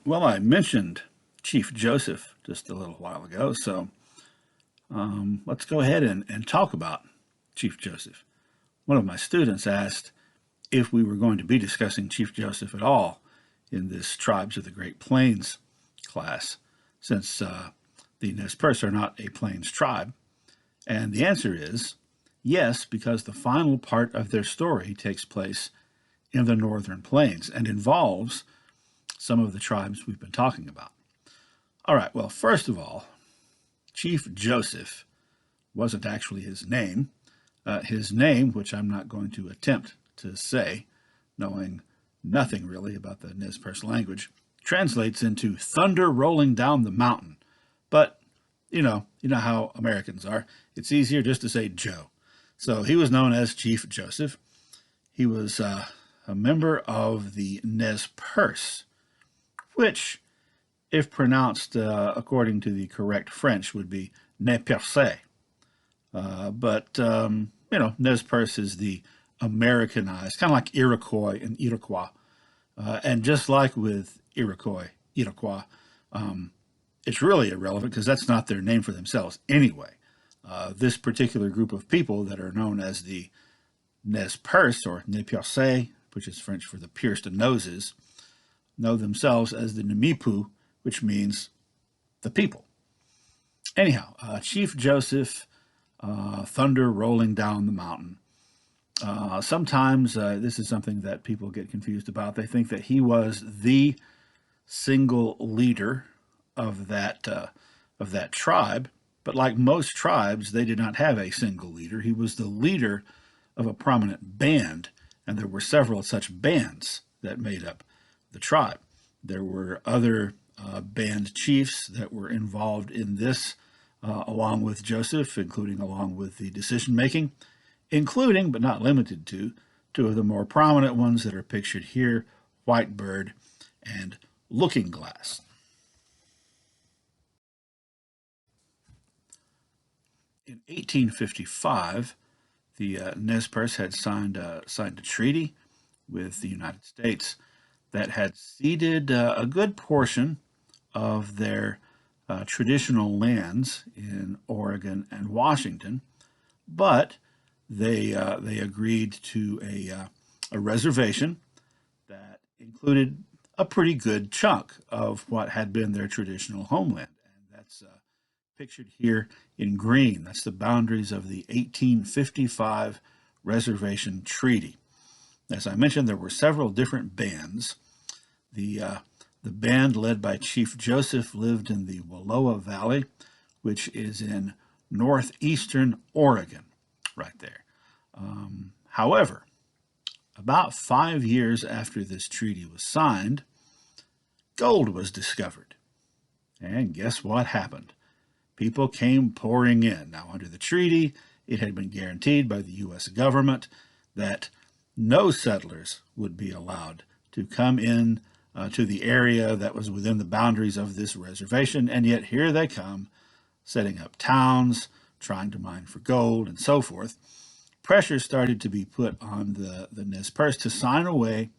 Well, I mentioned Chief Joseph just a little while ago, so let's go ahead and talk about Chief Joseph. One of my students asked if we were going to be discussing Chief Joseph at all in this Tribes of the Great Plains class, since the Nez Perce are not a Plains tribe. And the answer is yes, because the final part of their story takes place in the Northern Plains and involves some of the tribes we've been talking about. All right, well, first of all, Chief Joseph wasn't actually his name. His name, which I'm not going to attempt to say, knowing nothing really about the Nez Perce language, translates into thunder rolling down the mountain. But, you know how Americans are. It's easier just to say Joe. So he was known as Chief Joseph. He was a member of the Nez Perce, which, if pronounced according to the correct French, would be Ne Perce. But Nez Perce is the Americanized, kind of like Iroquois and Iroquois. And just like with Iroquois, it's really irrelevant because that's not their name for themselves anyway. This particular group of people that are known as the Nez Perce, or Ne Perce, which is French for the pierced noses, know themselves as the Nimipu, which means the people. Anyhow, Chief Joseph, thunder rolling down the mountain. Sometimes this is something that people get confused about. They think that he was the single leader of that tribe, but like most tribes, they did not have a single leader. He was the leader of a prominent band, and there were several such bands that made up the tribe. There were other band chiefs that were involved in this along with Joseph, including along with the decision making, including but not limited to two of the more prominent ones that are pictured here, Whitebird and Looking Glass. In 1855, the Nez Perce had signed a treaty with the United States that had ceded a good portion of their traditional lands in Oregon and Washington, but they agreed to a reservation that included a pretty good chunk of what had been their traditional homeland, and that's pictured here in green. That's the boundaries of the 1855 Reservation Treaty. As I mentioned, there were several different bands. The band led by Chief Joseph lived in the Wallowa Valley, which is in northeastern Oregon, right there. However, about 5 years after this treaty was signed, gold was discovered. And guess what happened? People came pouring in. Now, under the treaty, it had been guaranteed by the U.S. government that no settlers would be allowed to come in to the area that was within the boundaries of this reservation, and yet here they come, setting up towns, trying to mine for gold, and so forth. Pressure started to be put on the Nez Perce to sign away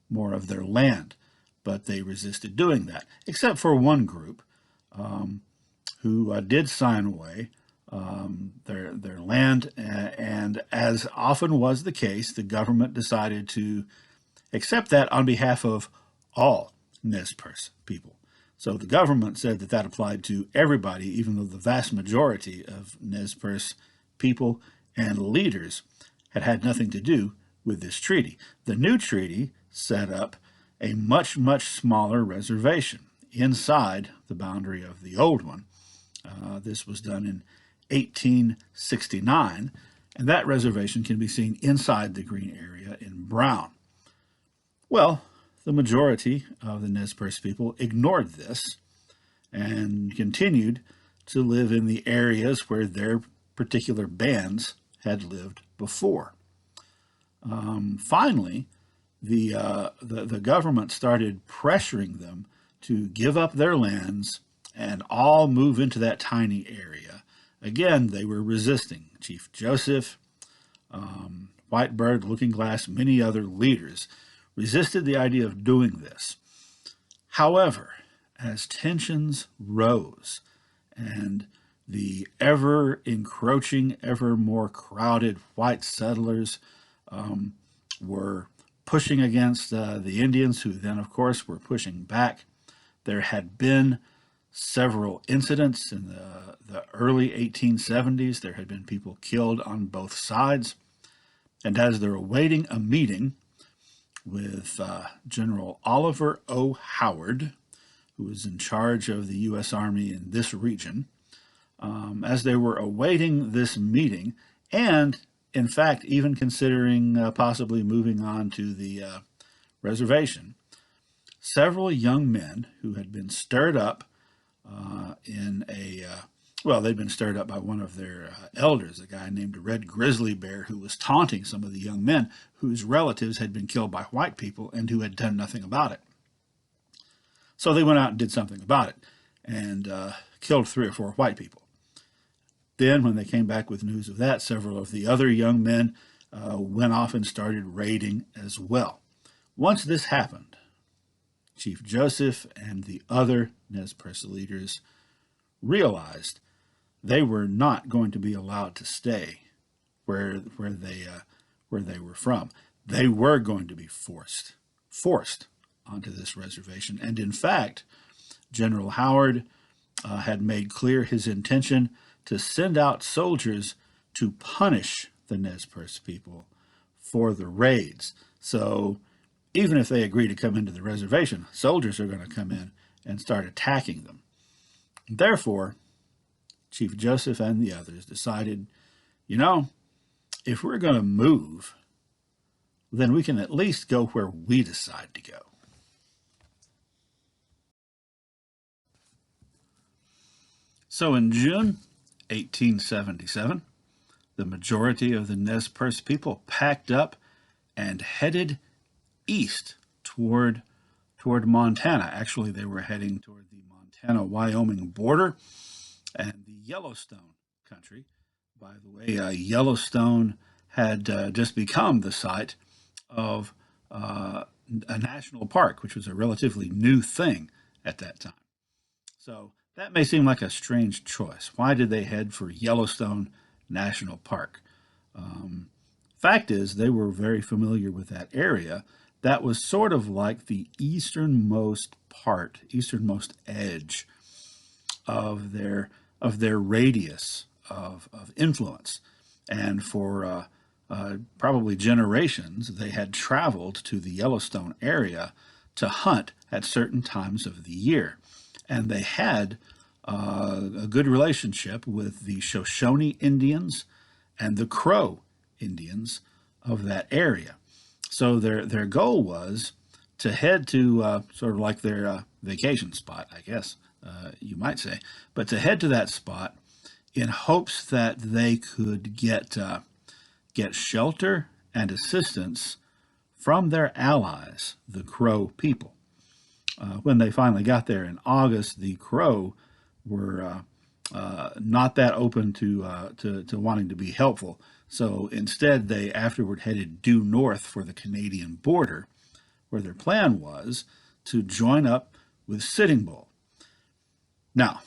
more of their land, but they resisted doing that, except for one group who did sign away their land, and as often was the case, the government decided to accept that on behalf of all Nez Perce people. So the government said that that applied to everybody, even though the vast majority of Nez Perce people and leaders had nothing to do with this treaty. The new treaty set up a much, much smaller reservation inside the boundary of the old one. This was done in 1869, and that reservation can be seen inside the green area in brown. Well, the majority of the Nez Perce people ignored this and continued to live in the areas where their particular bands had lived before. Finally, the government started pressuring them to give up their lands and all move into that tiny area. Again, they were resisting. Chief Joseph, Whitebird, Looking Glass, many other leaders resisted the idea of doing this. However, as tensions rose and the ever encroaching, ever more crowded white settlers were pushing against the Indians, who then, of course, were pushing back, there had been several incidents in the early 1870s. There had been people killed on both sides. And as they're awaiting a meeting with General Oliver O. Howard, who was in charge of the U.S. Army in this region, as they were awaiting this meeting, and in fact, even considering possibly moving on to the reservation, several young men who had been stirred up they'd been stirred up by one of their elders, a guy named Red Grizzly Bear, who was taunting some of the young men whose relatives had been killed by white people and who had done nothing about it. So they went out and did something about it and killed 3 or 4 white people. Then, when they came back with news of that, several of the other young men went off and started raiding as well. Once this happened, Chief Joseph and the other Nez Perce leaders realized they were not going to be allowed to stay where they were from. They were going to be forced onto this reservation. And in fact, General Howard had made clear his intention to send out soldiers to punish the Nez Perce people for the raids. So even if they agree to come into the reservation, soldiers are going to come in and start attacking them. Therefore, Chief Joseph and the others decided, if we're going to move, then we can at least go where we decide to go. So in June 1877, the majority of the Nez Perce people packed up and headed east toward Montana. Actually, they were heading toward the Montana-Wyoming border and the Yellowstone country. By the way, Yellowstone had just become the site of a national park, which was a relatively new thing at that time. So that may seem like a strange choice. Why did they head for Yellowstone National Park? Fact is, they were very familiar with that area. That was sort of like the easternmost edge of their radius of influence. And for probably generations, they had traveled to the Yellowstone area to hunt at certain times of the year. And they had a good relationship with the Shoshone Indians and the Crow Indians of that area. So their goal was to head to sort of like their vacation spot, I guess you might say, but to head to that spot in hopes that they could get shelter and assistance from their allies, the Crow people. When they finally got there in August, the Crow were not that open to wanting to be helpful. So instead, they afterward headed due north for the Canadian border, where their plan was to join up with Sitting Bull. Now,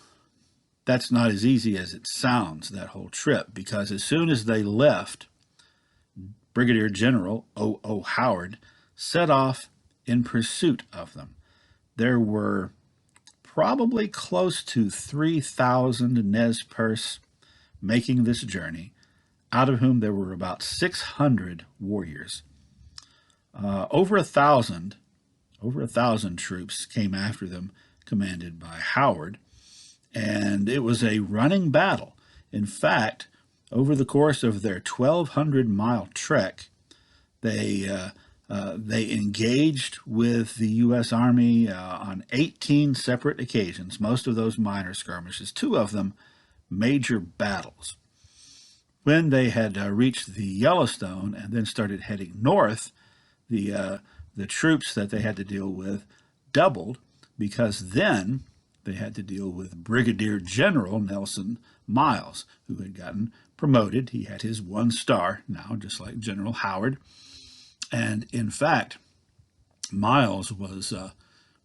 that's not as easy as it sounds, that whole trip, because as soon as they left, Brigadier General O. Howard set off in pursuit of them. There were probably close to 3,000 Nez Perce making this journey, out of whom there were about 600 warriors. Over 1,000 troops came after them, commanded by Howard, and it was a running battle. In fact, over the course of their 1,200-mile trek, they engaged with the U.S. Army on 18 separate occasions, most of those minor skirmishes, 2 of them major battles. When they had reached the Yellowstone and then started heading north, the troops that they had to deal with doubled, because then they had to deal with Brigadier General Nelson Miles, who had gotten promoted. He had his 1 star now, just like General Howard. And in fact, Miles was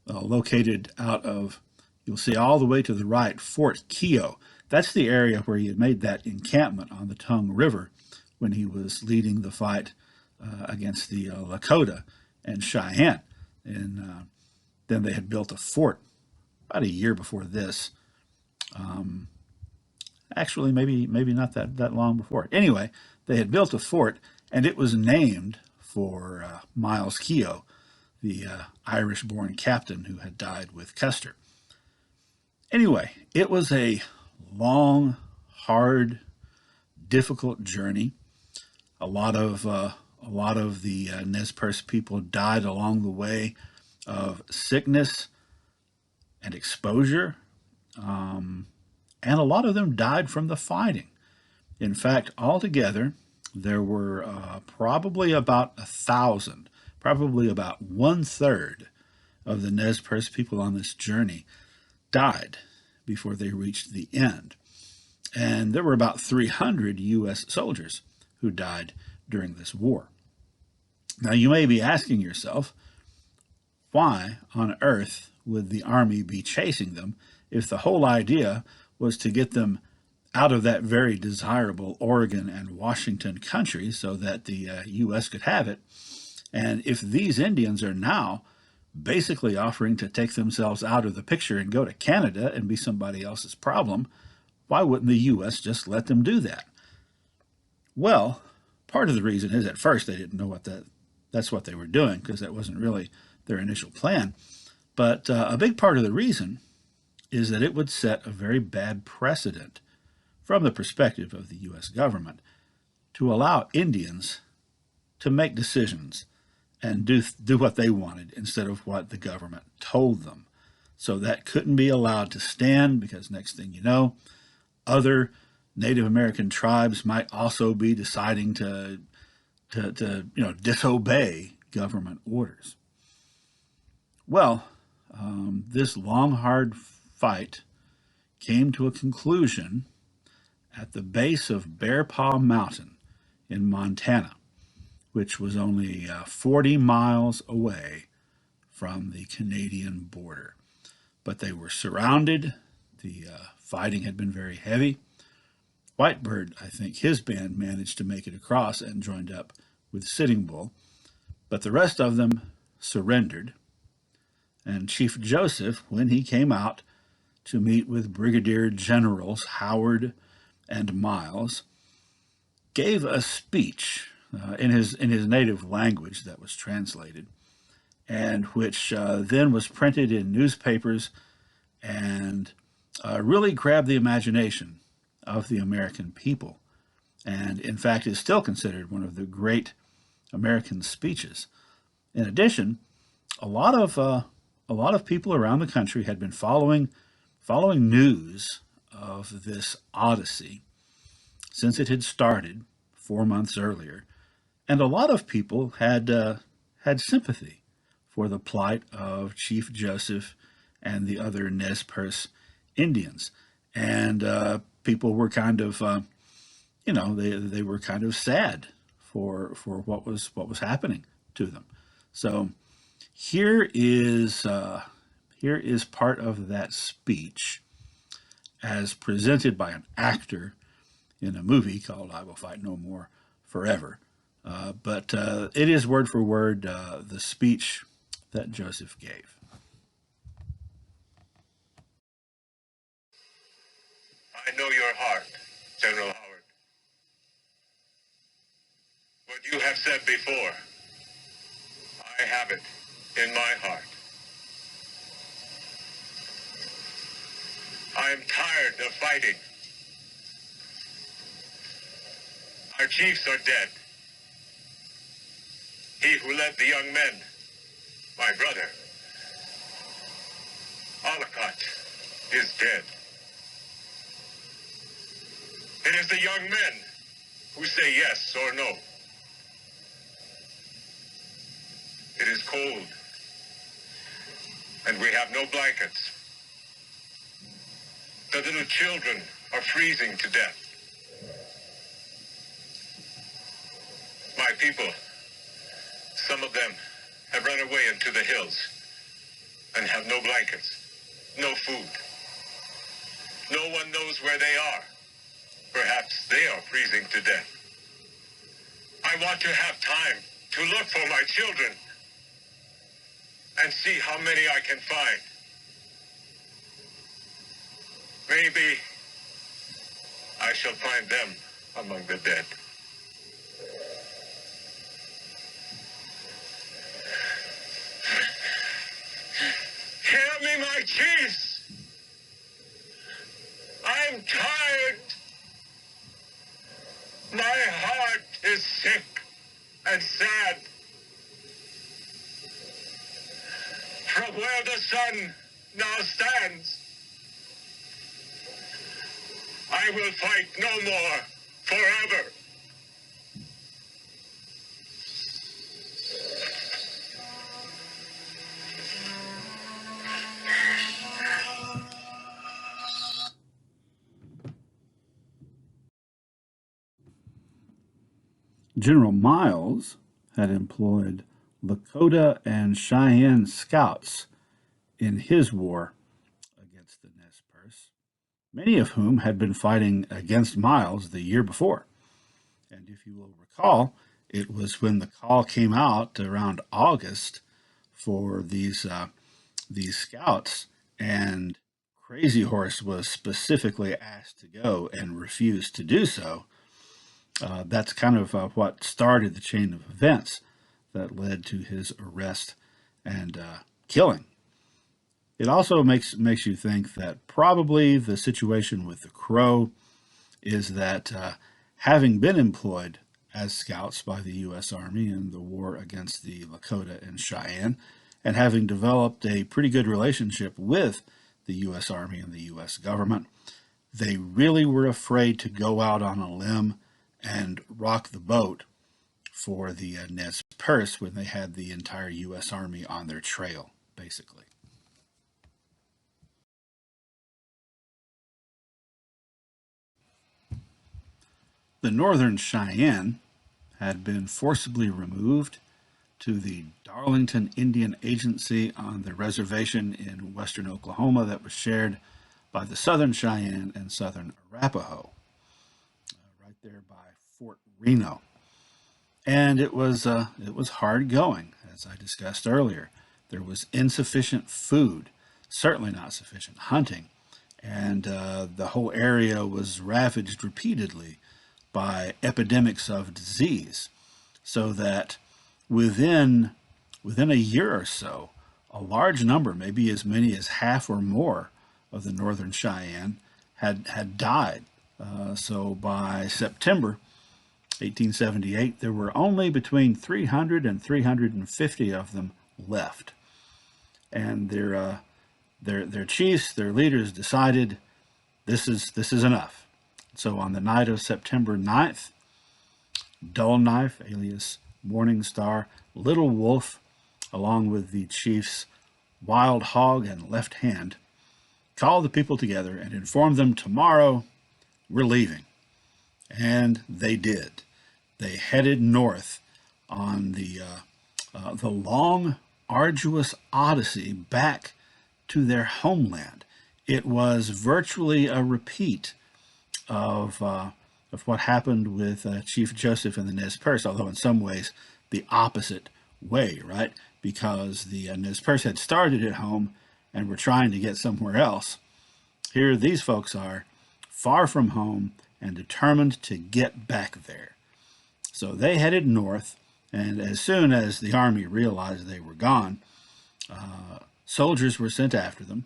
located out of, you'll see all the way to the right, Fort Keogh. That's the area where he had made that encampment on the Tongue River when he was leading the fight against the Lakota and Cheyenne. And then they had built a fort about a year before this. Actually, maybe not that long before. Anyway, they had built a fort, and it was named for Miles Keogh, the Irish-born captain who had died with Custer. Anyway, it was a long, hard, difficult journey. A lot of the Nez Perce people died along the way of sickness and exposure, and a lot of them died from the fighting. In fact, altogether, there were probably about 1,000, probably about 1/3 of the Nez Perce people on this journey died before they reached the end. And there were about 300 U.S. soldiers who died during this war. Now, you may be asking yourself, why on earth would the Army be chasing them if the whole idea was to get them out of that very desirable Oregon and Washington country so that the U.S. could have it? And if these Indians are now basically offering to take themselves out of the picture and go to Canada and be somebody else's problem, why wouldn't the U.S. just let them do that? Well, part of the reason is at first they didn't know that's what they were doing, because that wasn't really their initial plan. But a big part of the reason is that it would set a very bad precedent from the perspective of the U.S. government to allow Indians to make decisions and do what they wanted instead of what the government told them. So that couldn't be allowed to stand, because next thing you know, other Native American tribes might also be deciding to disobey government orders. Well, this long, hard fight came to a conclusion at the base of Bear Paw Mountain in Montana, which was only 40 miles away from the Canadian border. But they were surrounded. The fighting had been very heavy. Whitebird, I think his band managed to make it across and joined up with Sitting Bull, but the rest of them surrendered. And Chief Joseph, when he came out to meet with Brigadier Generals Howard and Miles, gave a speech in his native language that was translated, and which then was printed in newspapers and really grabbed the imagination of the American people, and in fact is still considered one of the great American speeches. In addition, a lot of people around the country had been following news of this odyssey since it had started 4 months earlier, and a lot of people had sympathy for the plight of Chief Joseph and the other Nez Perce Indians, and people were kind of they were kind of sad for what was happening to them. So here is part of that speech as presented by an actor in a movie called I Will Fight No More Forever. But it is word for word the speech that Joseph gave. I know your heart, General Howard. What you have said before, I have it in my heart. I am tired of fighting. Our chiefs are dead. He who led the young men, my brother, Olcott, is dead. It is the young men who say yes or no. It is cold, and we have no blankets. The little children are freezing to death. My people, some of them have run away into the hills. and have no blankets, no food. No one knows where they are. Perhaps they are freezing to death. I want to have time to look for my children and see how many I can find. Maybe I shall find them among the dead. Hear me, my chiefs! I'm tired. My heart is sick and sad. From where the sun now stands, I will fight no more forever. General Miles had employed Lakota and Cheyenne scouts in his war against the Nez Perce, many of whom had been fighting against Miles the year before. And if you will recall, it was when the call came out around August for these scouts, and Crazy Horse was specifically asked to go and refused to do so. That's kind of what started the chain of events that led to his arrest and killing. It also makes you think that probably the situation with the Crow is that having been employed as scouts by the U.S. Army in the war against the Lakota and Cheyenne, and having developed a pretty good relationship with the U.S. Army and the U.S. government, they really were afraid to go out on a limb and rock the boat for the Nez Perce when they had the entire U.S. Army on their trail, basically. The Northern Cheyenne had been forcibly removed to the Darlington Indian Agency on the reservation in western Oklahoma that was shared by the Southern Cheyenne and Southern Arapaho, right there by Fort Reno. And it was hard going, as I discussed earlier. There was insufficient food, certainly not sufficient hunting, and the whole area was ravaged repeatedly by epidemics of disease, so that within a year or so, a large number, maybe as many as half or more, of the Northern Cheyenne had died. So by September 1878, there were only between 300 and 350 of them left, and their chiefs, their leaders, decided this is enough. So on the night of September 9th, Dull Knife, alias Morning Star, Little Wolf, along with the chief's Wild Hog and Left Hand, called the people together and informed them, tomorrow we're leaving. And they did. They headed north on the long, arduous odyssey back to their homeland. It was virtually a repeat of what happened with Chief Joseph and the Nez Perce, although in some ways the opposite way, right? Because the Nez Perce had started at home and were trying to get somewhere else. Here these folks are, far from home and determined to get back there. So they headed north, and as soon as the army realized they were gone, soldiers were sent after them.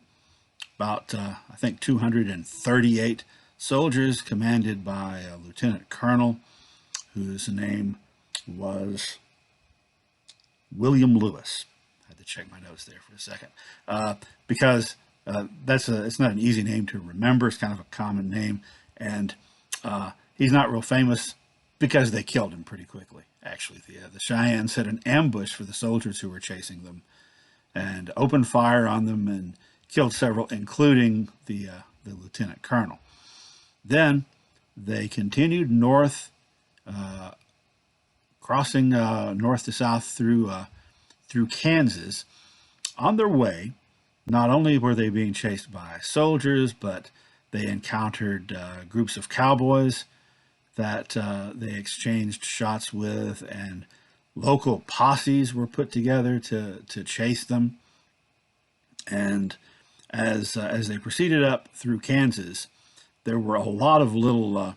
About, I think, 238 soldiers commanded by a lieutenant colonel whose name was William Lewis. I had to check my notes there for a second, because it's not an easy name to remember. It's kind of a common name, and he's not real famous because they killed him pretty quickly. Actually, the Cheyenne set an ambush for the soldiers who were chasing them and opened fire on them and killed several, including the lieutenant colonel. Then they continued north, crossing north to south through Kansas. On their way, not only were they being chased by soldiers, but they encountered groups of cowboys that they exchanged shots with, and local posses were put together to chase them. And as they proceeded up through Kansas, there were a lot of little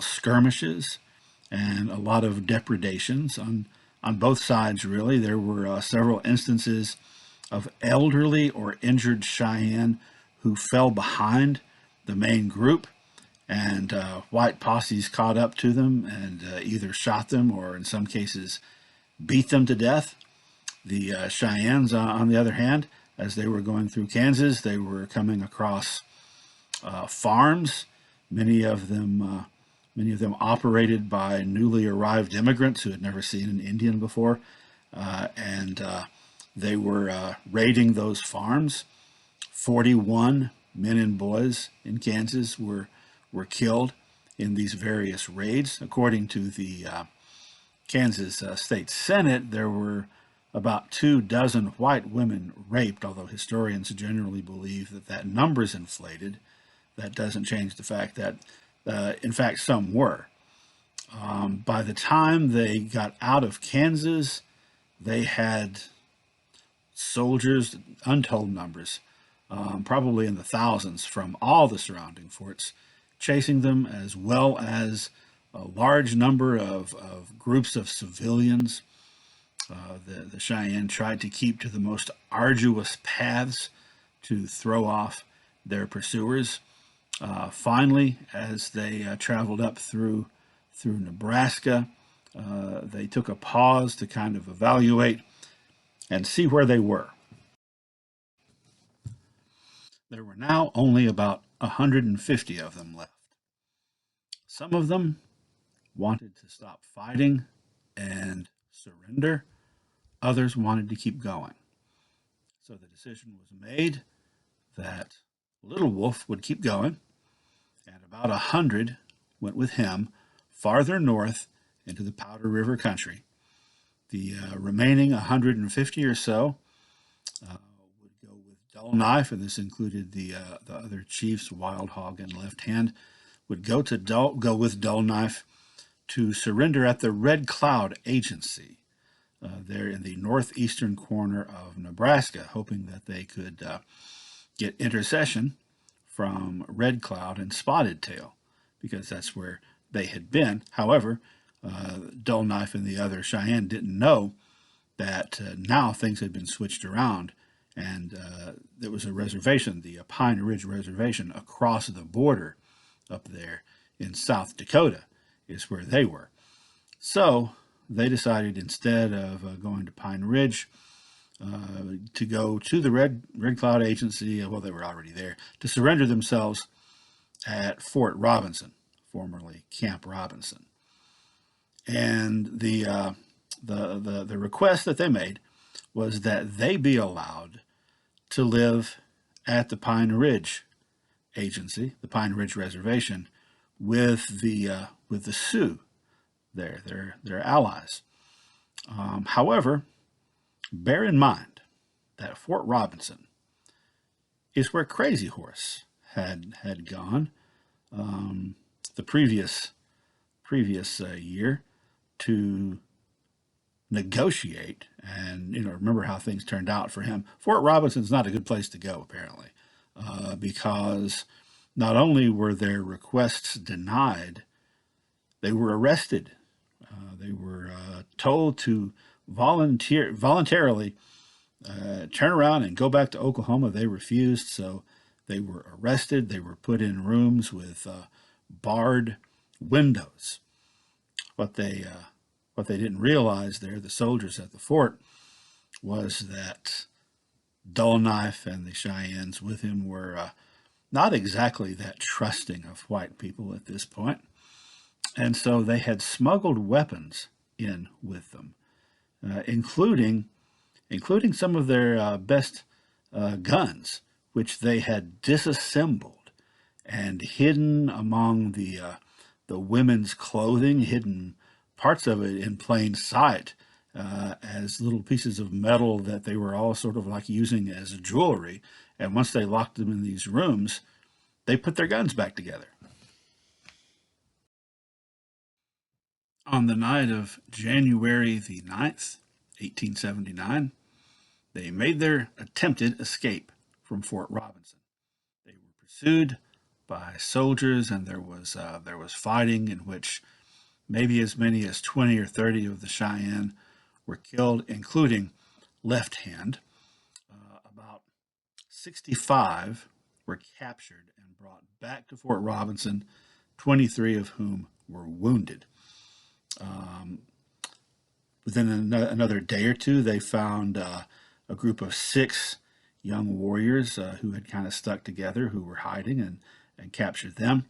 skirmishes and a lot of depredations on both sides. Really, there were several instances of elderly or injured Cheyenne who fell behind the main group, and white posses caught up to them and either shot them or, in some cases, beat them to death. The Cheyennes, on the other hand, as they were going through Kansas, they were coming across farms, many of them operated by newly arrived immigrants who had never seen an Indian before, and they were raiding those farms. 41 men and boys in Kansas were killed in these various raids. According to the Kansas State Senate, there were about 24 white women raped, although historians generally believe that that number is inflated. That doesn't change the fact that, in fact, some were. By the time they got out of Kansas, they had soldiers, untold numbers, probably in the thousands from all the surrounding forts, chasing them, as well as a large number of groups of civilians. The Cheyenne tried to keep to the most arduous paths to throw off their pursuers. Finally, as they traveled up through Nebraska, they took a pause to kind of evaluate and see where they were. There were now only about 150 of them left. Some of them wanted to stop fighting and surrender. Others wanted to keep going. So the decision was made that Little Wolf would keep going, and about 100 went with him farther north into the Powder River country. The remaining 150 or so would go with Dull Knife, and this included the other chiefs, Wild Hog and Left Hand, would go with Dull Knife to surrender at the Red Cloud Agency, there in the northeastern corner of Nebraska, hoping that they could get intercession from Red Cloud and Spotted Tail, because that's where they had been. However, Dull Knife and the other Cheyenne didn't know that now things had been switched around, and there was a reservation, the Pine Ridge Reservation, across the border up there in South Dakota is where they were. So they decided, instead of going to Pine Ridge, to go to the Red Cloud Agency. Well, they were already there, to surrender themselves at Fort Robinson, formerly Camp Robinson. And the request that they made was that they be allowed to live at the Pine Ridge Agency, the Pine Ridge Reservation, with the Sioux, their allies. However, bear in mind that Fort Robinson is where Crazy Horse had gone the previous year to negotiate, and remember how things turned out for him. Fort Robinson's not a good place to go, apparently, because not only were their requests denied, they were arrested. They were told to voluntarily turn around and go back to Oklahoma. They refused, so they were arrested. They were put in rooms with barred windows. What they didn't realize there, the soldiers at the fort, was that Dull Knife and the Cheyennes with him were not exactly that trusting of white people at this point. And so they had smuggled weapons in with them, including some of their best guns, which they had disassembled and hidden among the women's clothing, hidden parts of it in plain sight, as little pieces of metal that they were all sort of like using as jewelry. And once they locked them in these rooms, they put their guns back together. On the night of January the 9th, 1879, they made their attempted escape from Fort Robinson. They were pursued by soldiers, and there was fighting in which maybe as many as 20 or 30 of the Cheyenne were killed, including Left Hand. About 65 were captured and brought back to Fort Robinson, 23 of whom were wounded. Within another day or two, they found a group of 6 young warriors who had kind of stuck together, who were hiding, and captured them.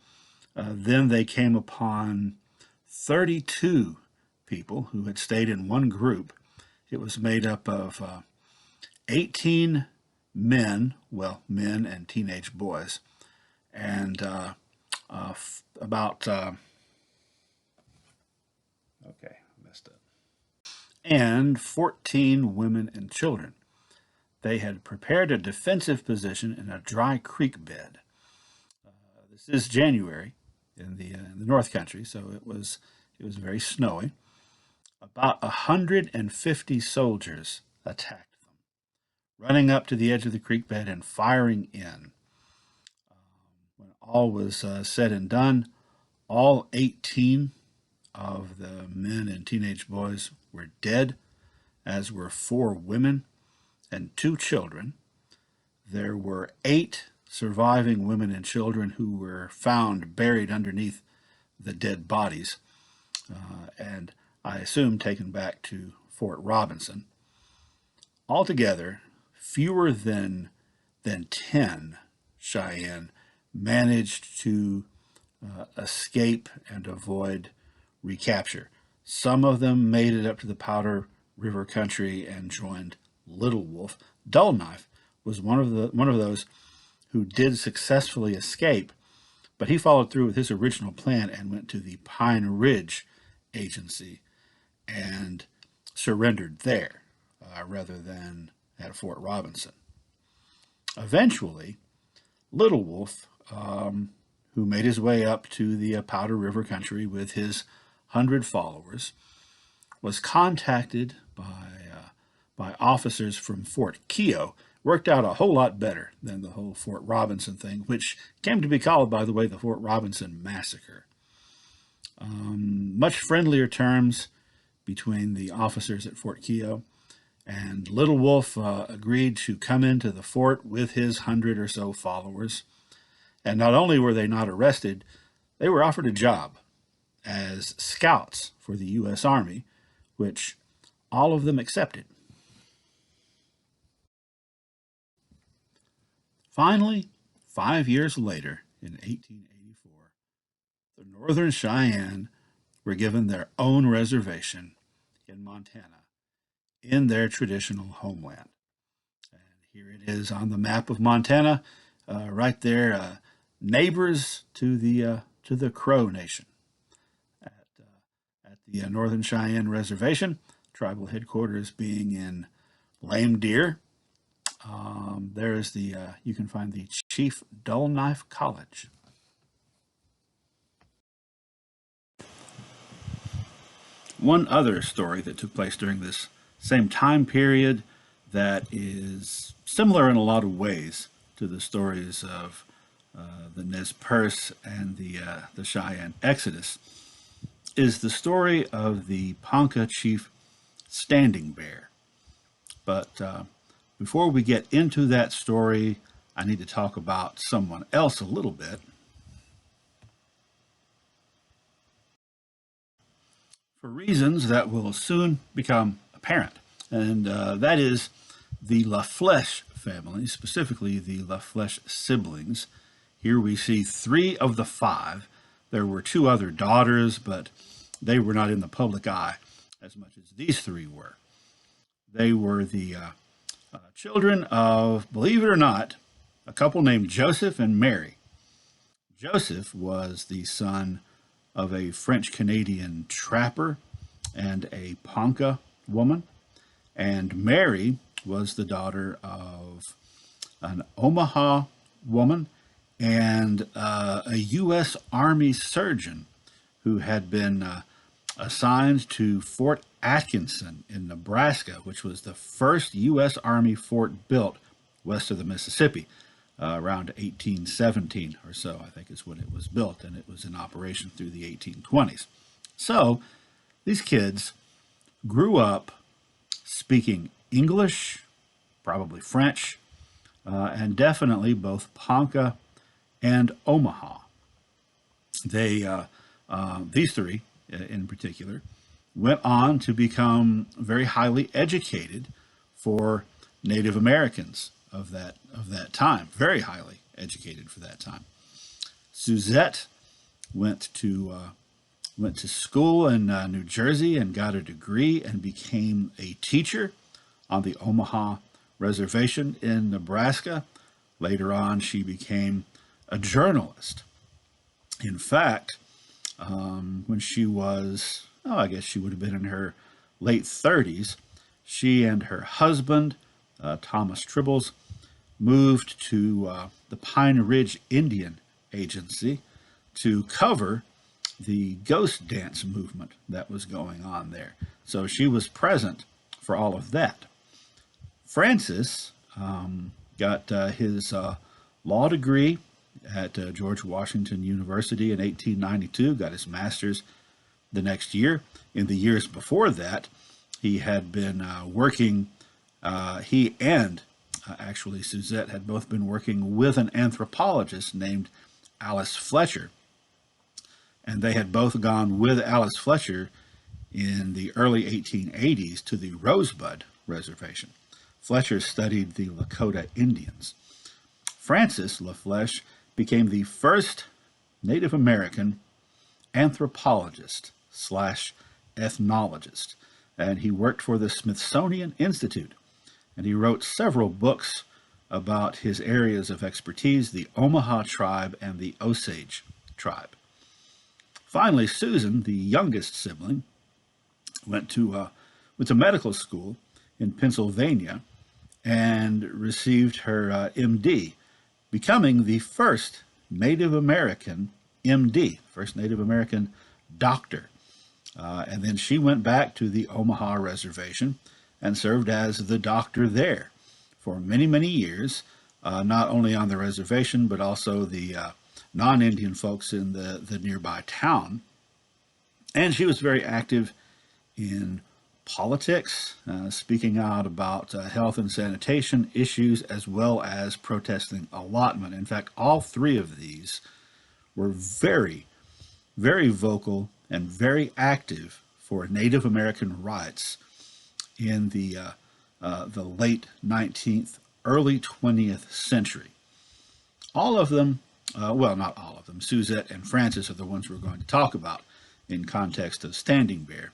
Then they came upon 32 people who had stayed in one group. It was made up of 18 men, well, men and teenage boys, and about, okay, messed up, and 14 women and children. They had prepared a defensive position in a dry creek bed. This is January in the North Country, so it was very snowy. About 150 soldiers attacked them, running up to the edge of the creek bed and firing in. When all was said and done, all 18 of the men and teenage boys were dead, as were 4 women and 2 children. There were 8 surviving women and children who were found buried underneath the dead bodies, and I assume taken back to Fort Robinson. Altogether, fewer than 10 Cheyenne managed to escape and avoid recapture. Some of them made it up to the Powder River country and joined Little Wolf. Dull Knife was one of those who did successfully escape, but he followed through with his original plan and went to the Pine Ridge Agency and surrendered there rather than at Fort Robinson. Eventually, Little Wolf, who made his way up to the Powder River country with his 100 followers, was contacted by officers from Fort Keogh. Worked out a whole lot better than the whole Fort Robinson thing, which came to be called, by the way, the Fort Robinson Massacre. Much friendlier terms between the officers at Fort Keogh, and Little Wolf agreed to come into the fort with his 100 or so followers. And not only were they not arrested, they were offered a job as scouts for the U.S. Army, which all of them accepted. Finally, 5 years later, in 1884, the Northern Cheyenne were given their own reservation in Montana, in their traditional homeland. And here it is on the map of Montana, right there, neighbors to the Crow Nation. At the Northern Cheyenne Reservation, tribal headquarters being in Lame Deer. There is you can find the Chief Dull Knife College. One other story that took place during this same time period that is similar in a lot of ways to the stories of the Nez Perce and the Cheyenne Exodus is the story of the Ponca chief Standing Bear. But before we get into that story, I need to talk about someone else a little bit. For reasons that will soon become apparent. And that is the Flesche family, specifically the Flesche siblings. Here we see 3 of the 5. There were 2 other daughters, but they were not in the public eye as much as these 3 were. They were the children of, believe it or not, a couple named Joseph and Mary. Joseph was the son of a French-Canadian trapper and a Ponca woman, And Mary was the daughter of an Omaha woman and a U.S. Army surgeon who had been assigned to Fort Atkinson in Nebraska, which was the first U.S. Army fort built west of the Mississippi, around 1817 or so, I think is when it was built, and it was in operation through the 1820s. So these kids grew up speaking English, probably French, and definitely both Ponca and Omaha. These three in particular, went on to become very highly educated for Native Americans of that time, very highly educated for that time. Suzette went to school in New Jersey and got a degree and became a teacher on the Omaha Reservation in Nebraska. Later on, she became a journalist. In fact, when she was, I guess she would have been in her late 30s, she and her husband, Thomas Tribbles, moved to the Pine Ridge Indian Agency to cover the ghost dance movement that was going on there. So she was present for all of that. Francis got his law degree at George Washington University in 1892, got his master's the next year. In the years before that, he had been working, he and actually Suzette had both been working with an anthropologist named Alice Fletcher. And they had both gone with Alice Fletcher in the early 1880s to the Rosebud Reservation. Fletcher studied the Lakota Indians. Francis LaFlesche became the first Native American anthropologist / ethnologist, and he worked for the Smithsonian Institute, and he wrote several books about his areas of expertise, the Omaha tribe and the Osage tribe. Finally, Susan, the youngest sibling, went to medical school in Pennsylvania and received her MD, becoming the first Native American MD, first Native American doctor. And then she went back to the Omaha Reservation and served as the doctor there for many, many years, not only on the reservation, but also the non-Indian folks in the nearby town. And she was very active in politics, speaking out about health and sanitation issues, as well as protesting allotment. In fact, all three of these were very, very vocal and very active for Native American rights in the late 19th, early 20th century. All of them, well, not all of them, Suzette and Francis are the ones we're going to talk about in context of Standing Bear,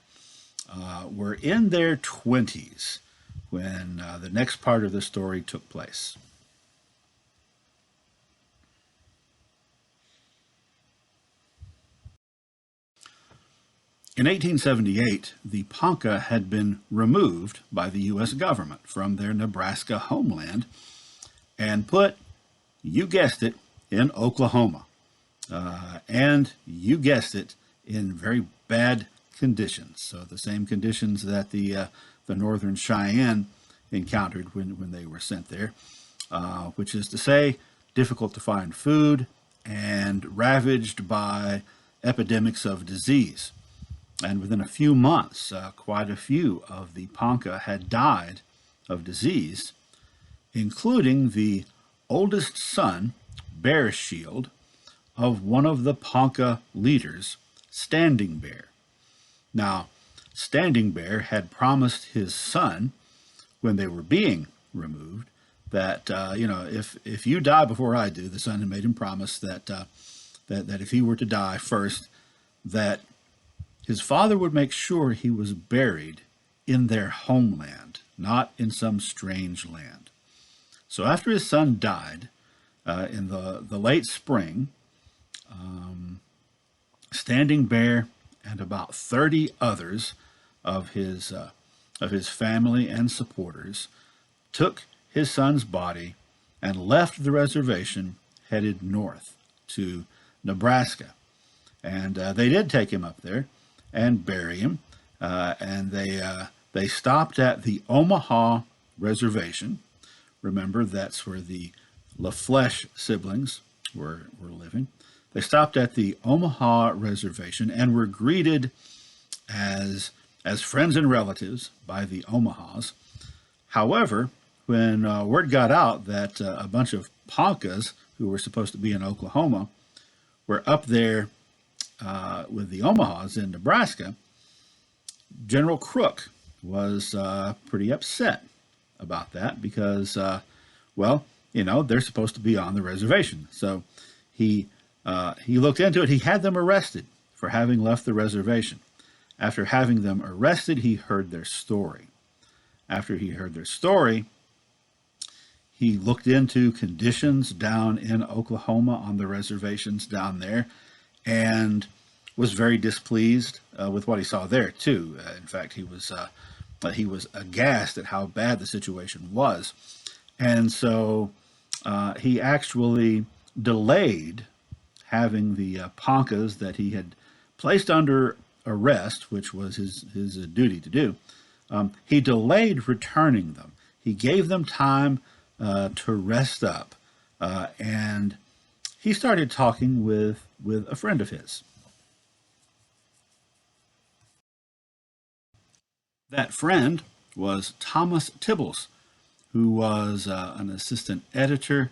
were in their 20s when the next part of the story took place. In 1878, the Ponca had been removed by the U.S. government from their Nebraska homeland and put, you guessed it, in Oklahoma. And you guessed it, in very bad conditions. So the same conditions that the northern Cheyenne encountered when they were sent there, which is to say, difficult to find food and ravaged by epidemics of disease. And within a few months, quite a few of the Ponca had died of disease, including the oldest son, Bear Shield, of one of the Ponca leaders, Standing Bear. Now, Standing Bear had promised his son, when they were being removed, that if you die before I do, the son had made him promise that if he were to die first, that his father would make sure he was buried in their homeland, not in some strange land. So after his son died in the late spring, Standing Bear and about 30 others of his of his family and supporters, took his son's body and left the reservation, headed north to Nebraska. And they did take him up there and bury him. And they stopped at the Omaha Reservation. Remember, that's where the Flesche siblings were living. They stopped at the Omaha Reservation and were greeted as friends and relatives by the Omahas. However, when word got out that a bunch of Poncas, who were supposed to be in Oklahoma, were up there with the Omahas in Nebraska, General Crook was pretty upset about that because, well, you know, they're supposed to be on the reservation. So he looked into it. He had them arrested for having left the reservation. After having them arrested, he heard their story. After he heard their story, he looked into conditions down in Oklahoma on the reservations down there and was very displeased with what he saw there, too. In fact, he was aghast at how bad the situation was. And so he actually delayed having the Poncas that he had placed under arrest, which was his duty to do. He delayed returning them. He gave them time to rest up, and he started talking with a friend of his. That friend was Thomas Tibbles, who was an assistant editor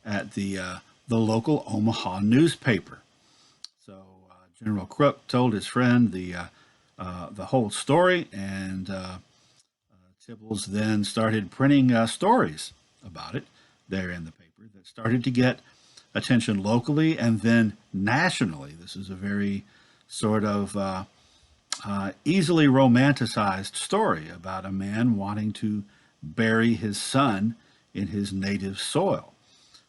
at the local Omaha newspaper. So General Crook told his friend the whole story, and Tibbles then started printing stories about it there in the paper that started to get attention locally and then nationally. This is a very sort of easily romanticized story about a man wanting to bury his son in his native soil.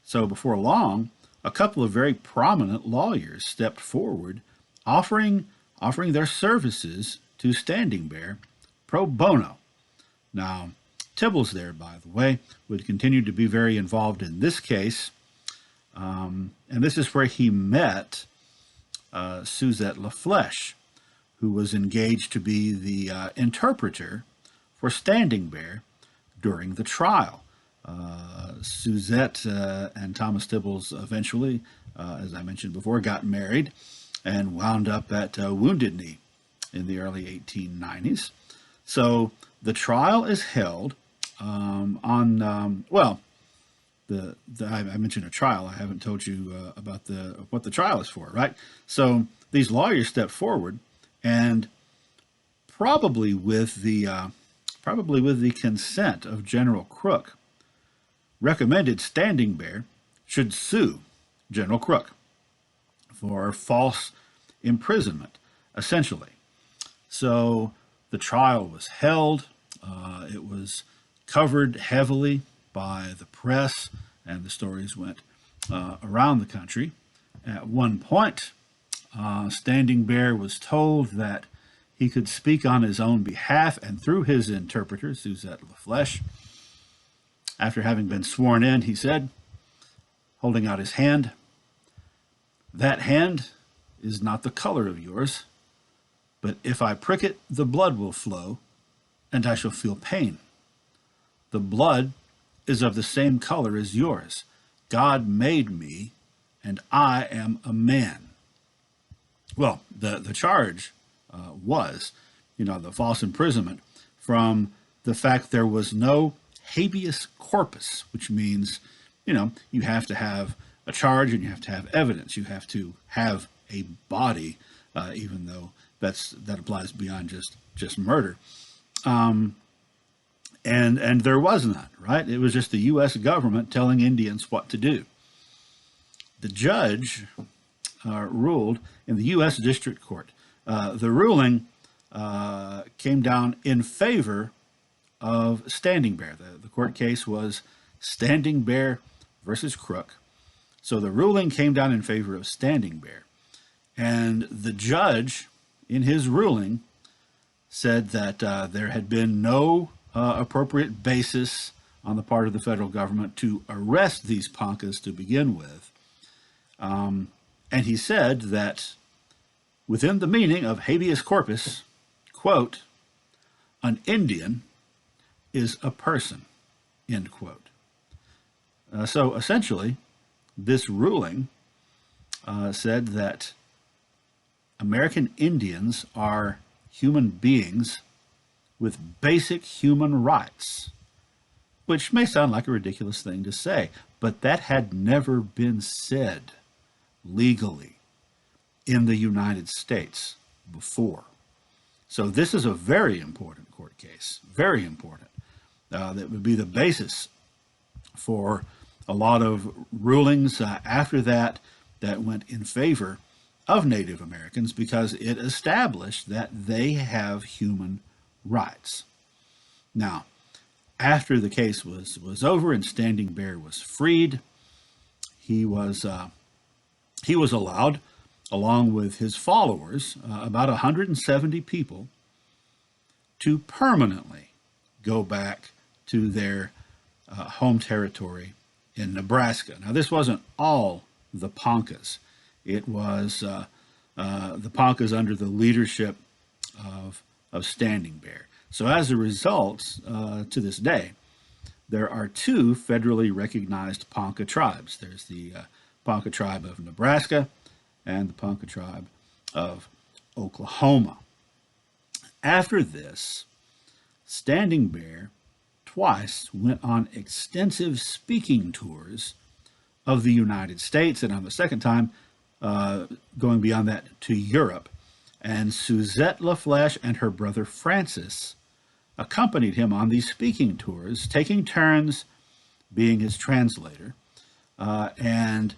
So before long, a couple of very prominent lawyers stepped forward, offering their services to Standing Bear pro bono. Now, Tibbles there, by the way, would continue to be very involved in this case, and this is where he met Suzette Flesche, who was engaged to be the interpreter for Standing Bear during the trial. Suzette and Thomas Tibbles eventually, as I mentioned before, got married and wound up at Wounded Knee in the early 1890s. So the trial is held I mentioned a trial. I haven't told you about what the trial is for, right? So these lawyers stepped forward and probably with the consent of General Crook, recommended Standing Bear should sue General Crook for false imprisonment, essentially. So the trial was held. It was covered heavily by the press, and the stories went around the country. At one point, Standing Bear was told that he could speak on his own behalf and through his interpreter, Suzette Flesche. After having been sworn in, he said, holding out his hand, "That hand is not the color of yours, but if I prick it, the blood will flow, and I shall feel pain. The blood is of the same color as yours. God made me, and I am a man." Well, the charge was, the false imprisonment from the fact there was no habeas corpus, which means, you have to have a charge and you have to have evidence. You have to have a body, even though that applies beyond just murder. And there was none, right? It was just the U.S. government telling Indians what to do. The judge ruled in the U.S. District Court. The ruling came down in favor of Standing Bear. The court case was Standing Bear versus Crook. So the ruling came down in favor of Standing Bear. And the judge, in his ruling, said that there had been no appropriate basis on the part of the federal government to arrest these Poncas to begin with. And he said that within the meaning of habeas corpus, quote, an Indian is a person, end quote. So essentially, this ruling said that American Indians are human beings with basic human rights, which may sound like a ridiculous thing to say, but that had never been said legally in the United States before. So this is a very important court case, very important. That would be the basis for a lot of rulings after that that went in favor of Native Americans because it established that they have human rights. Now, after the case was over and Standing Bear was freed, he was allowed, along with his followers, about 170 people, to permanently go back to their home territory in Nebraska. Now, this wasn't all the Poncas. It was the Poncas under the leadership of Standing Bear. So as a result, to this day, there are two federally recognized Ponca tribes. There's the Ponca tribe of Nebraska and the Ponca tribe of Oklahoma. After this, Standing Bear twice went on extensive speaking tours of the United States, and on the second time, going beyond that to Europe. And Suzette LaFlesche and her brother Francis accompanied him on these speaking tours, taking turns being his translator. And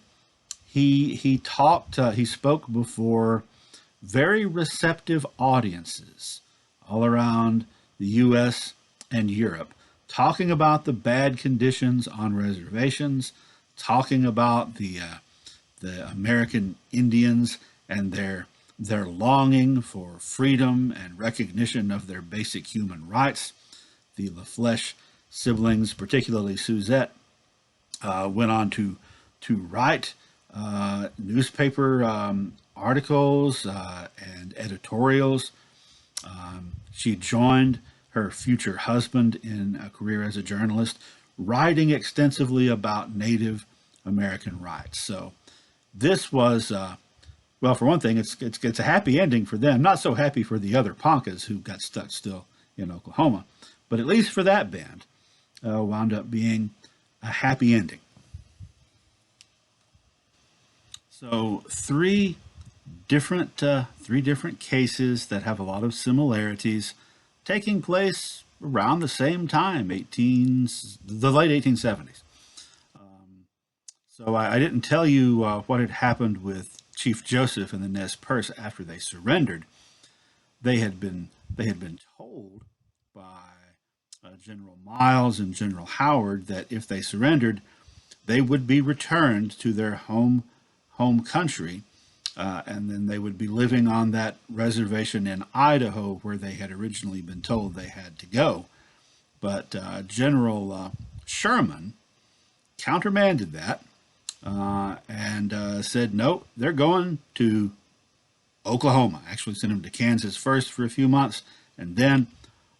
he talked, he spoke before very receptive audiences all around the U.S. and Europe, talking about the bad conditions on reservations, talking about the American Indians and their longing for freedom and recognition of their basic human rights. The LaFlesche siblings, particularly Suzette, went on to write newspaper articles and editorials. She joined her future husband in a career as a journalist, writing extensively about Native American rights. So this was, well, for one thing, it's a happy ending for them. Not so happy for the other Poncas who got stuck still in Oklahoma, but at least for that band, wound up being a happy ending. So three different cases that have a lot of similarities, taking place around the same time, the late 1870s. So I didn't tell you what had happened with Chief Joseph and the Nez Perce after they surrendered. They had been told by General Miles and General Howard that if they surrendered, they would be returned to their home country, and then they would be living on that reservation in Idaho where they had originally been told they had to go. But General Sherman countermanded that and said, no, they're going to Oklahoma. Actually sent them to Kansas first for a few months and then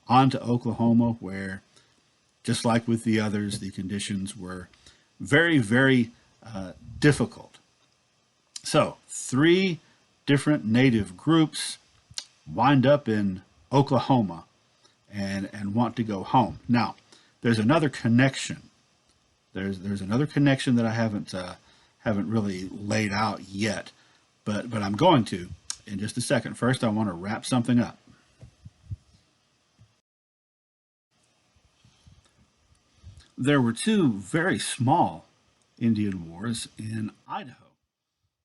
on to Oklahoma, where, just like with the others, the conditions were very, very difficult. So, three different Native groups wind up in Oklahoma and want to go home. Now, there's another connection. There's another connection that I haven't really laid out yet, but I'm going to in just a second. First, I want to wrap something up. There were two very small Indian wars in Idaho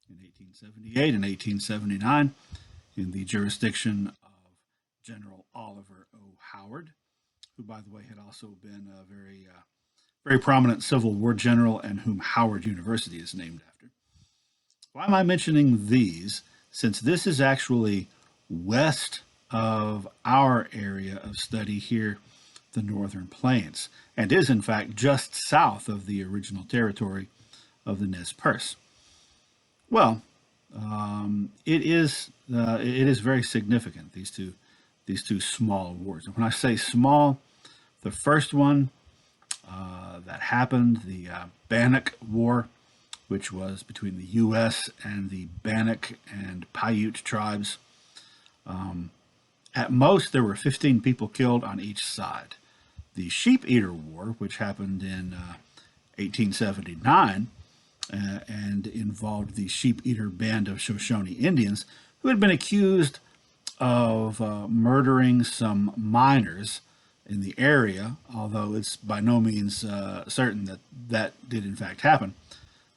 in 1878 and 1879 in the jurisdiction of General Oliver O. Howard, who, by the way, had also been a very prominent Civil War general and whom Howard University is named after. Why am I mentioning these? Since this is actually west of our area of study here, the Northern Plains, and is in fact just south of the original territory of the Nez Perce. Well, it is very significant, these two small wars. And when I say small, the first one that happened, the Bannock War, which was between the U.S. and the Bannock and Paiute tribes. At most, there were 15 people killed on each side. The Sheep Eater War, which happened in 1879 and involved the Sheep Eater Band of Shoshone Indians, who had been accused of murdering some miners in the area, although it's by no means certain that that did in fact happen,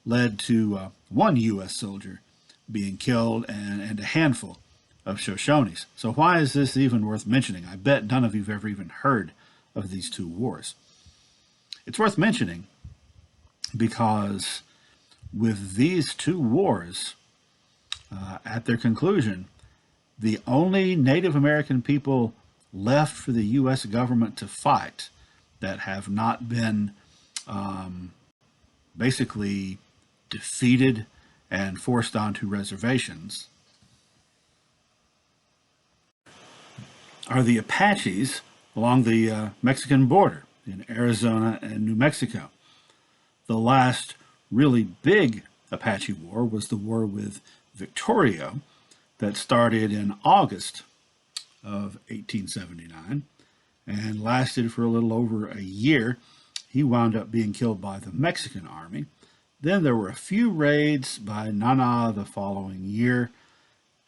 led to one U.S. soldier being killed and a handful of Shoshones. So why is this even worth mentioning? I bet none of you have ever even heard of these two wars. It's worth mentioning because with these two wars, at their conclusion, the only Native American people left for the U.S. government to fight that have not been basically defeated and forced onto reservations are the Apaches along the Mexican border in Arizona and New Mexico. The last really big Apache war was the war with Victorio that started in August of 1879 and lasted for a little over a year. He wound up being killed by the Mexican army. Then there were a few raids by Nana the following year,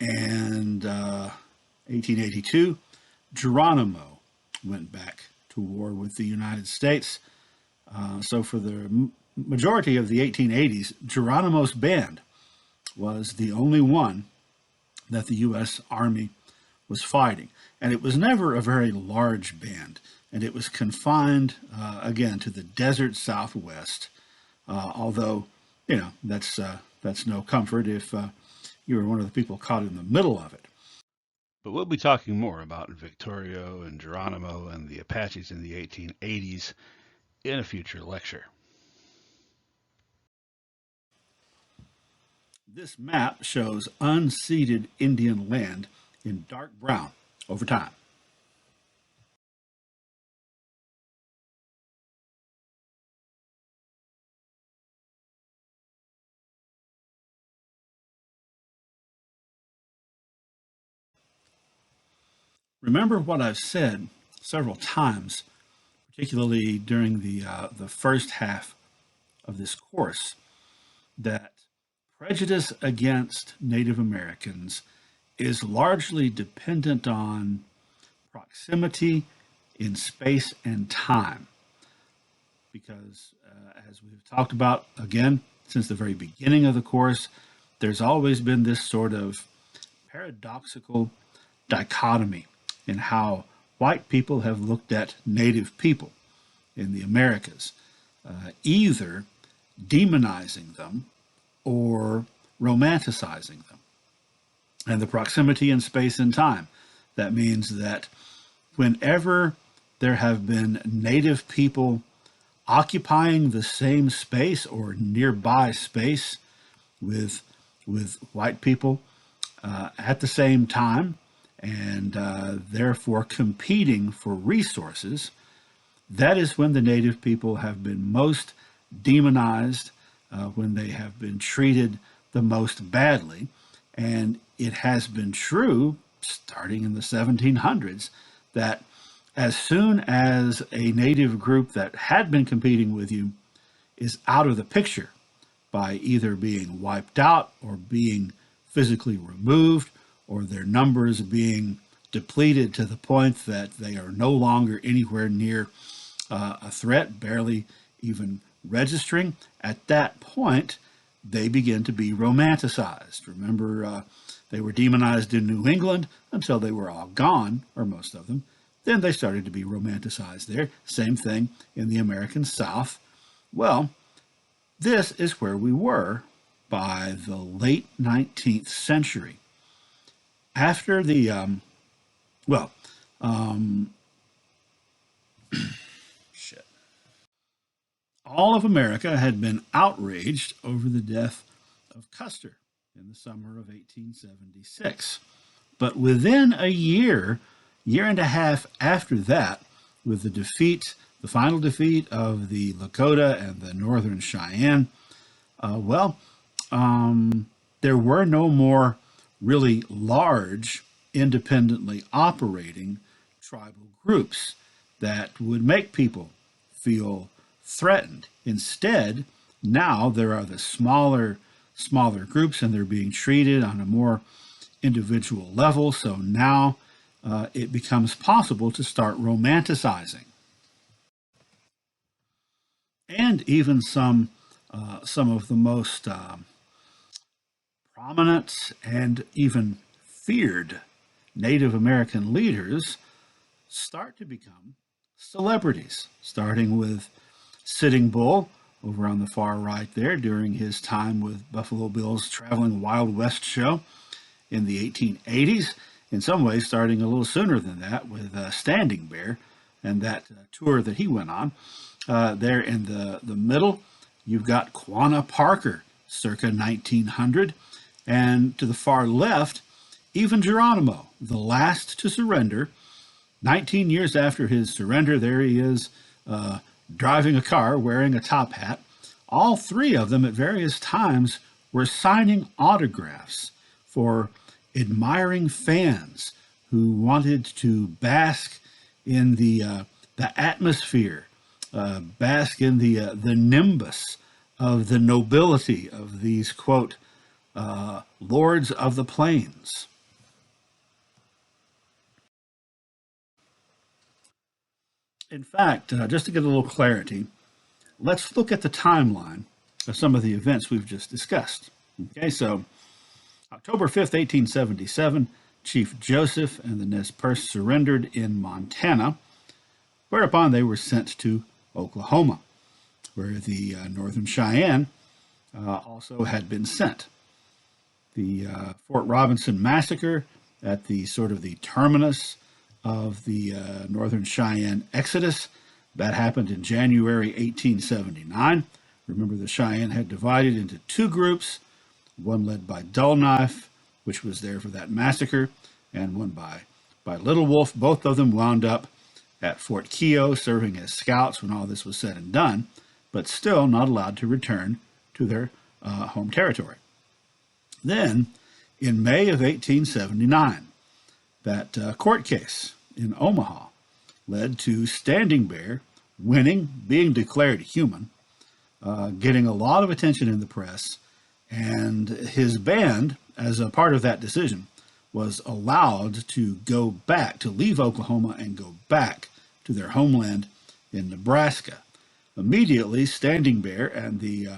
and 1882, Geronimo went back to war with the United States. So for the majority of the 1880s, Geronimo's band was the only one that the U.S. Army was fighting. And it was never a very large band, and it was confined, again, to the desert Southwest, although, that's no comfort if you were one of the people caught in the middle of it. But we'll be talking more about Victorio and Geronimo and the Apaches in the 1880s in a future lecture. This map shows unceded Indian land in dark brown over time. Remember what I've said several times, particularly during the first half of this course, that prejudice against Native Americans is largely dependent on proximity in space and time. Because, as we've talked about again since the very beginning of the course, there's always been this sort of paradoxical dichotomy in how white people have looked at Native people in the Americas, either demonizing them or romanticizing them. And the proximity in space and time. That means that whenever there have been Native people occupying the same space or nearby space with white people at the same time, and therefore competing for resources, that is when the Native people have been most demonized, when they have been treated the most badly. And it has been true, starting in the 1700s, that as soon as a Native group that had been competing with you is out of the picture by either being wiped out or being physically removed, or their numbers being depleted to the point that they are no longer anywhere near a threat, barely even registering, at that point, they begin to be romanticized. Remember, they were demonized in New England until they were all gone, or most of them. Then they started to be romanticized there. Same thing in the American South. Well, this is where we were by the late 19th century. After the Well, shit. All of America had been outraged over the death of Custer in the summer of 1876. But within a year and a half after that, with the final defeat of the Lakota and the Northern Cheyenne, well, there were no more really large, independently operating tribal groups that would make people feel threatened. Instead, now there are the smaller groups, and they're being treated on a more individual level. So now it becomes possible to start romanticizing, and even some of the most prominent and even feared Native American leaders start to become celebrities, starting with Sitting Bull over on the far right there during his time with Buffalo Bill's Traveling Wild West show in the 1880s. In some ways, starting a little sooner than that with Standing Bear and that tour that he went on. There in the middle, you've got Quanah Parker, circa 1900. And to the far left, even Geronimo, the last to surrender. 19 years after his surrender, there he is driving a car, wearing a top hat. All three of them at various times were signing autographs for admiring fans who wanted to bask in the atmosphere, bask in the nimbus of the nobility of these, quote, lords of the plains. In fact, just to get a little clarity, let's look at the timeline of some of the events we've just discussed. Okay, so October 5th, 1877, Chief Joseph and the Nez Perce surrendered in Montana, whereupon they were sent to Oklahoma, where the Northern Cheyenne also had been sent. The Fort Robinson massacre at the sort of the terminus of the Northern Cheyenne exodus, that happened in January 1879. Remember, the Cheyenne had divided into two groups, one led by Dull Knife, which was there for that massacre, and one by Little Wolf. Both of them wound up at Fort Keogh serving as scouts when all this was said and done, but still not allowed to return to their home territory. Then, in May of 1879, that court case in Omaha led to Standing Bear winning, being declared human, getting a lot of attention in the press, and his band, as a part of that decision, was allowed to go back, to leave Oklahoma and go back to their homeland in Nebraska. Immediately, Standing Bear and the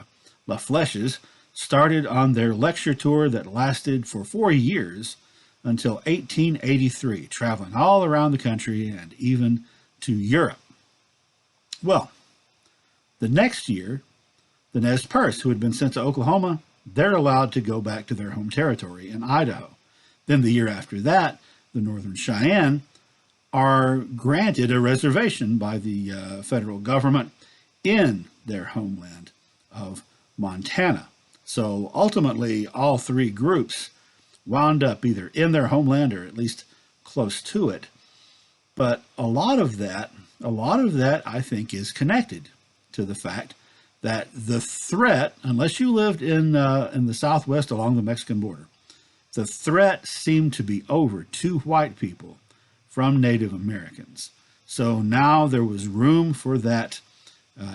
La Flesches started on their lecture tour that lasted for 4 years until 1883, traveling all around the country and even to Europe. Well, the next year, the Nez Perce, who had been sent to Oklahoma, they're allowed to go back to their home territory in Idaho. Then the year after that, the Northern Cheyenne are granted a reservation by the federal government in their homeland of Montana. So ultimately, all three groups wound up either in their homeland or at least close to it. But a lot of that, I think, is connected to the fact that the threat, unless you lived in the Southwest along the Mexican border, the threat seemed to be over to white people from Native Americans. So now there was room for that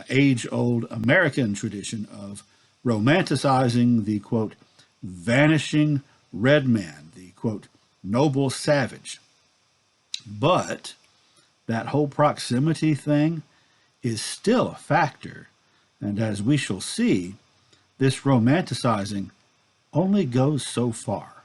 age-old American tradition of romanticizing the, quote, vanishing red man, the, quote, noble savage. But that whole proximity thing is still a factor. And as we shall see, this romanticizing only goes so far.